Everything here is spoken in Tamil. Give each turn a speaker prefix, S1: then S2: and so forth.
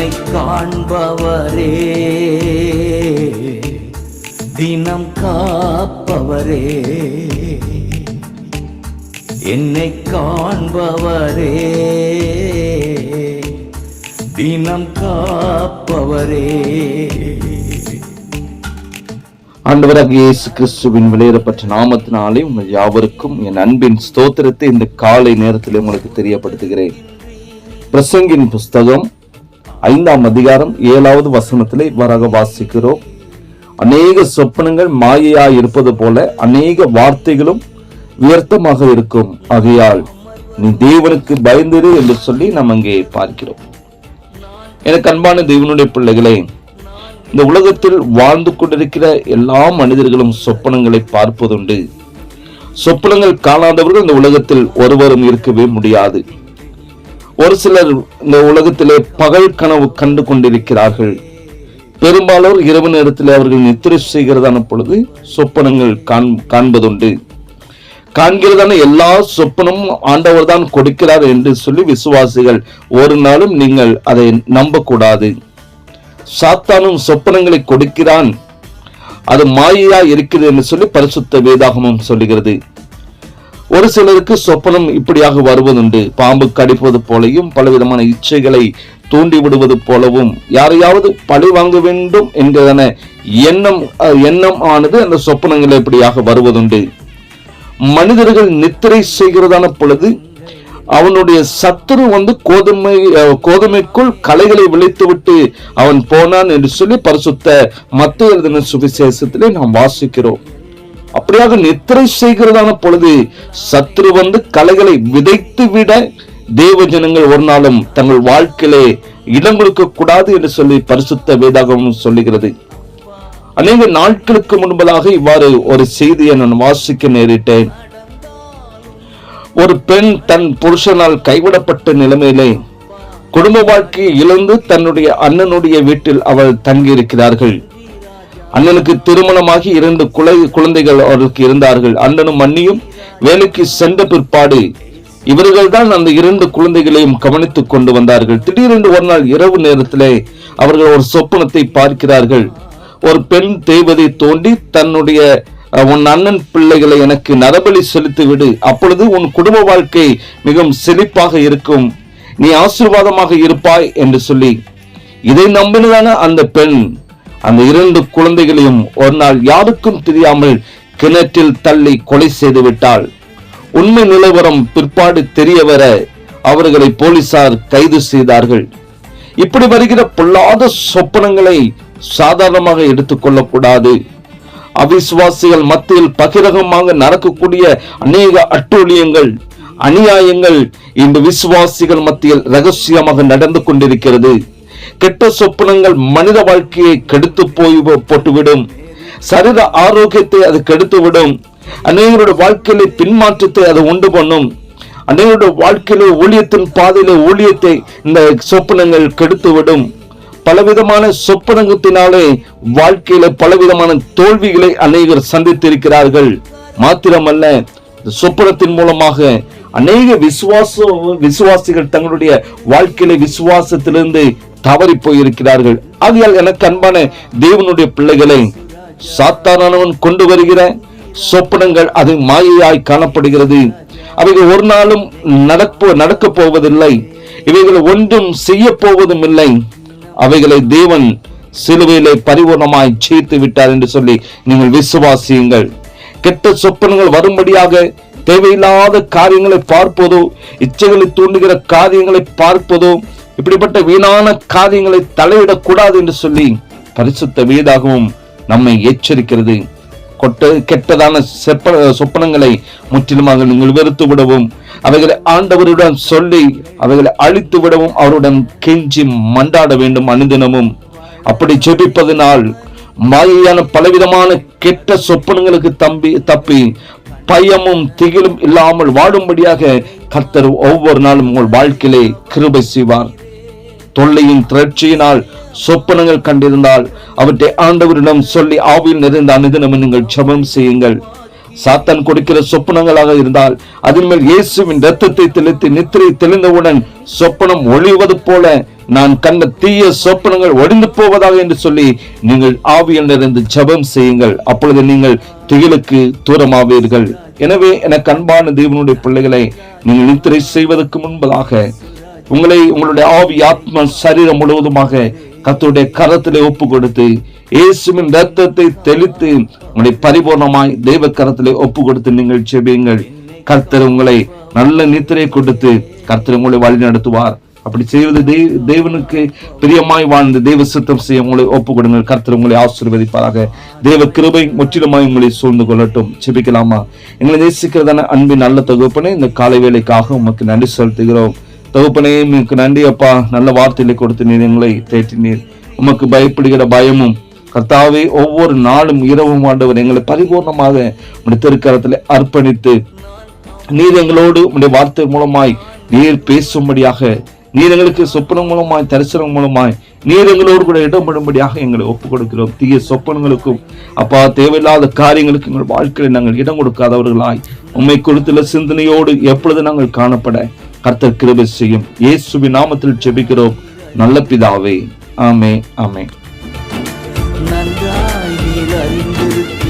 S1: என்னை காண்பவரே, தினம் காப்பவரே, என்னை காண்பவரே, தினம் காப்பவரே.
S2: ஆண்டவராகிய இயேசு கிறிஸ்துவின் விலையேறப்பட்ட நாமத்தினாலே உங்கள் யாவருக்கும் என் அன்பின் ஸ்தோத்திரத்தை இந்த காலை நேரத்தில் உங்களுக்கு தெரியப்படுத்துகிறேன். பிரசங்கின் புஸ்தகம் 5ஆம் அதிகாரம் 7வது வசனத்திலே இவ்வாறாக வாசிக்கிறோம். அநேக சொப்பனங்கள் மாயையாய் இருப்பது போல அநேக வார்த்தைகளும் வியர்த்தமாக இருக்கும், ஆகையால் நீ தேவனுக்கு பயந்திரு என்று சொல்லி நாம் அங்கே பார்க்கிறோம். எனக்கு அன்பான தேவனுடைய பிள்ளைகளே, இந்த உலகத்தில் வாழ்ந்து கொண்டிருக்கிற எல்லா மனிதர்களும் சொப்பனங்களை பார்ப்பதுண்டு. சொப்பனங்கள் காணாதவர்கள் இந்த உலகத்தில் ஒருவரும் இருக்கவே முடியாது. ஒரு சிலர் இந்த உலகத்திலே பகல் கனவு கண்டு கொண்டிருக்கிறார்கள். பெரும்பாலோர் இரவு நேரத்தில் அவர்கள் நித்திரை செய்கிறதான பொழுது சொப்பனங்கள் காண்பதுண்டு. காண்கிறதான எல்லா சொப்பனமும் ஆண்டவர் தான் கொடுக்கிறார் என்று சொல்லி விசுவாசிகள் ஒரு நாளும் நீங்கள் அதை நம்பக்கூடாது. சாத்தானும் சொப்பனங்களை கொடுக்கிறான், அது மாயையா இருக்கிறது என்று சொல்லி பரிசுத்த வேதாகமம் சொல்லுகிறது. ஒரு சிலருக்கு சொப்பனம் இப்படியாக வருவதுண்டு. பாம்பு கடிப்பது போலையும் பலவிதமான இச்சைகளை தூண்டி விடுவது போலவும் யாரையாவது பழி வாங்க வேண்டும் என்கிறதான எண்ணம் ஆனது அந்த சொப்பனங்கள் இப்படியாக வருவதுண்டு. மனிதர்கள் நித்திரை செய்கிறதான பொழுது அவனுடைய சத்துரு கோதுமைக்குள் களைகளை விளைத்து விட்டு அவன் போனான் என்று சொல்லி பரிசுத்த மத்தேயு எழுதின சுவிசேஷத்திலே நாம் வாசிக்கிறோம். அப்படியாக நித்திரை செய்கிறதான பொழுது சத்துரு களைகளை விதைத்து விட தேவ ஜனங்கள் ஒரு நாளும் தங்கள் வாழ்க்கையிலே இடம் கொடுக்க கூடாது என்று சொல்லி பரிசுத்த வேதாகமம் சொல்லுகிறது. அநேக நாட்களுக்கு முன்பதாக இவ்வாறு ஒரு செய்தியை நான் வாசிக்க நேரிட்டேன். ஒரு பெண் தன் புருஷனால் கைவிடப்பட்ட நிலைமையிலே குடும்ப வாழ்க்கையை இழந்து தன்னுடைய அண்ணனுடைய வீட்டில் அவள் தங்கியிருக்கிறார்கள். அண்ணனுக்கு திருமணமாகி 2 குழந்தைகள் அவர்களுக்கு இருந்தார்கள். அண்ணனும் அண்ணியும் வேலைக்கு சென்ற பிற்பாடு இவர்கள் தான் அந்த 2 குழந்தைகளையும் கவனித்துக் கொண்டு வந்தார்கள். திடீரென்று ஒரு நாள் இரவு நேரத்திலே அவர்கள் ஒரு சொப்பனத்தை பார்க்கிறார்கள். ஒரு பெண் தேவதை தோண்டி தன்னுடைய உன் அண்ணன் பிள்ளைகளை எனக்கு நரபலி செலுத்தி விடு, அப்பொழுது உன் குடும்ப வாழ்க்கை மிகவும் செழிப்பாக இருக்கும், நீ ஆசீர்வாதமாக இருப்பாய் என்று சொல்லி இதை நம்பினதான அந்த பெண் அந்த 2 குழந்தைகளையும் ஒரு நாள் யாருக்கும் தெரியாமல் கிணற்றில் தள்ளி கொலை செய்து விட்டாள். உண்மை நிலவரம் பிற்பாடு தெரிய வர அவர்களை போலீசார் கைது செய்தார்கள். இப்படி வருகிற பொல்லாத சொப்பனங்களை சாதாரணமாக எடுத்துக்கொள்ளக்கூடாது. அவிசுவாசிகள் மத்தியில் பகிரங்கமாக நடக்கக்கூடிய அநேக அட்டூழியங்கள், அநியாயங்கள் இந்த விசுவாசிகள் மத்தியில் ரகசியமாக நடந்து கொண்டிருக்கிறது. கெட்ட சொப்பனங்கள் மனித வாழ்க்கையை கெடுத்து போட்டுவிடும். சரீர ஆரோக்கியத்தை அது கெடுத்துவிடும். அநேகருடைய வாழ்க்கையில பின்மாற்றத்தை அது உண்டு பண்ணும். அநேகருடைய வாழ்க்கையில ஊழியத்தின் பாதையில ஊழியத்தை இந்த சொப்பனங்கள் கெடுத்துவிடும். பலவிதமான சொப்பனத்தினாலே வாழ்க்கையில பலவிதமான தோல்விகளை அநேகர் சந்தித்திருக்கிறார்கள். மாத்திரமல்ல, சொப்பனத்தின் மூலமாக அநேக விசுவாசிகள் தங்களுடைய வாழ்க்கையில விசுவாசத்திலிருந்து தவறி போயிருக்கிறார்கள். ஆகையால் எனக்கு அன்பான தேவனுடைய பிள்ளைகளை, சாத்தானவன் கொண்டு வருகிற சொப்பனங்கள் அது மாயையாய் காணப்படுகிறது. அவைகள் ஒரு நாளும் நடக்க போவதில்லை. இவைகள் ஒன்றும் செய்ய போவதும் இல்லை. அவைகளை தேவன் சிலுவையிலே பரிபூர்ணமாய் ஜெயித்து விட்டார் என்று சொல்லி நீங்கள் விசுவாசியுங்கள். கெட்ட சொப்பனங்கள் வரும்படியாக தேவையில்லாத காரியங்களை பார்ப்பதோ, இச்சைகளை தூண்டுகிற காரியங்களை பார்ப்பதோ, இப்படிப்பட்ட வீணான காரியங்களை தலையிடக்கூடாது என்று சொல்லி பரிசுத்த வேதாகமம் நம்மை எச்சரிக்கிறது. கெட்டதான சொப்பனங்களை முற்றிலுமாக நீங்கள் வெறுத்து விடவும், அவைகளை ஆண்டவருடன் சொல்லி அவைகளை அழித்து விடவும் அவருடன் கெஞ்சி மண்டாட வேண்டும் அனுதினமும். அப்படி ஜெபிப்பதனால் மாயையான பலவிதமான கெட்ட சொப்பனங்களுக்கு தப்பி பயமும் திகிலும் இல்லாமல் வாழும்படியாக கர்த்தர் ஒவ்வொரு நாளும் உங்கள் வாழ்க்கையிலே கிருபை செய்வார். தொல்லையின் திரட்சியினால் சொப்பனங்கள் கண்டிருந்தால் அவற்றை ஆண்டவரிடம் சொல்லி ஆவியில் நிறைந்த அனுதினமும் நீங்கள் ஜெபம் செய்யுங்கள். சாத்தான் கொடுக்கிற சொப்பனங்களாக இருந்தால் அதன் மேல் இயேசுவின் இரத்தத்தை தெளித்து நித்திரை தெளிந்தவுடன் சொப்பனம் ஒளிவது போல நான் கண்ட தீய சொப்பனங்கள் ஒடிந்து போவதாக என்று சொல்லி நீங்கள் ஆவியிலிருந்து ஜெபம் செய்யுங்கள். அப்பொழுது நீங்கள் திகிலுக்கு தூரமாவீர்கள். எனவே எனக்கு அன்பான தேவனுடைய பிள்ளைகளை, நீங்கள் நித்திரை செய்வதற்கு முன்பதாக உங்களுடைய ஆவி ஆத்ம சரீரம் முழுவதுமாக கர்த்தருடைய கரத்திலே ஒப்பு கொடுத்து இயேசுவின் இரத்தத்தை தெளித்து உங்களை பரிபூர்ணமாய் தெய்வ கரத்திலே ஒப்பு கொடுத்து நீங்கள் ஜெபியுங்கள். கர்த்தர் உங்களை நல்ல நித்திரை கொடுத்து கர்த்தர் உங்களை வழி நடத்துவார். அப்படி செய்வது தேவனுக்கு பிரியமாய் வாழ்ந்து தெய்வ சித்தம் செய்ய உங்களை ஒப்பு கொடுங்கள். கர்த்தர் உங்களை ஆசீர்வதிப்பாராக. தேவ கிருபை முற்றிலுமாய் உங்களை சூழ்ந்து கொள்ளட்டும். ஜெபிக்கலாமா? எங்களை நேசிக்கிறதான அன்பின் நல்ல தகப்பனே, இந்த காலை வேளைக்காக உமக்கு நன்றி செலுத்துகிறோம். தகப்பனே, உங்களுக்கு நன்றி அப்பா. நல்ல வார்த்தைகளை கொடுத்து நீர் எங்களை தேற்றினீர். உமக்கு பயப்படுகிற பயமும் கர்த்தாவே ஒவ்வொரு நாளும் இரவும் ஆண்டவர் எங்களை பரிபூர்ணமாக உடைய திருக்கரத்தில் அர்ப்பணித்து நீர் எங்களோடு உடைய வார்த்தை மூலமாய் நீர் பேசும்படியாக, நீர் எங்களுக்கு சொப்பனம் மூலமாய் தரிசனம் மூலமாய் நீர் எங்களோடு கூட இடம்படும்படியாக எங்களை ஒப்புக் கொடுக்கிறோம். தீய சொப்பனங்களுக்கும் அப்பா தேவையில்லாத காரியங்களுக்கு எங்கள் வாழ்க்கையில் நாங்கள் இடம் கொடுக்காதவர்களாய் உம்மை குறித்துள்ள சிந்தனையோடு எப்பொழுது நாங்கள் காணப்பட கர்த்தர் கிருபை செய்யும். இயேசுவின் நாமத்தில் ஜெபிக்கிறோம் நல்ல பிதாவே. ஆமென், ஆமென்.
S1: நன்றாய் நீர் அறிந்திருக்க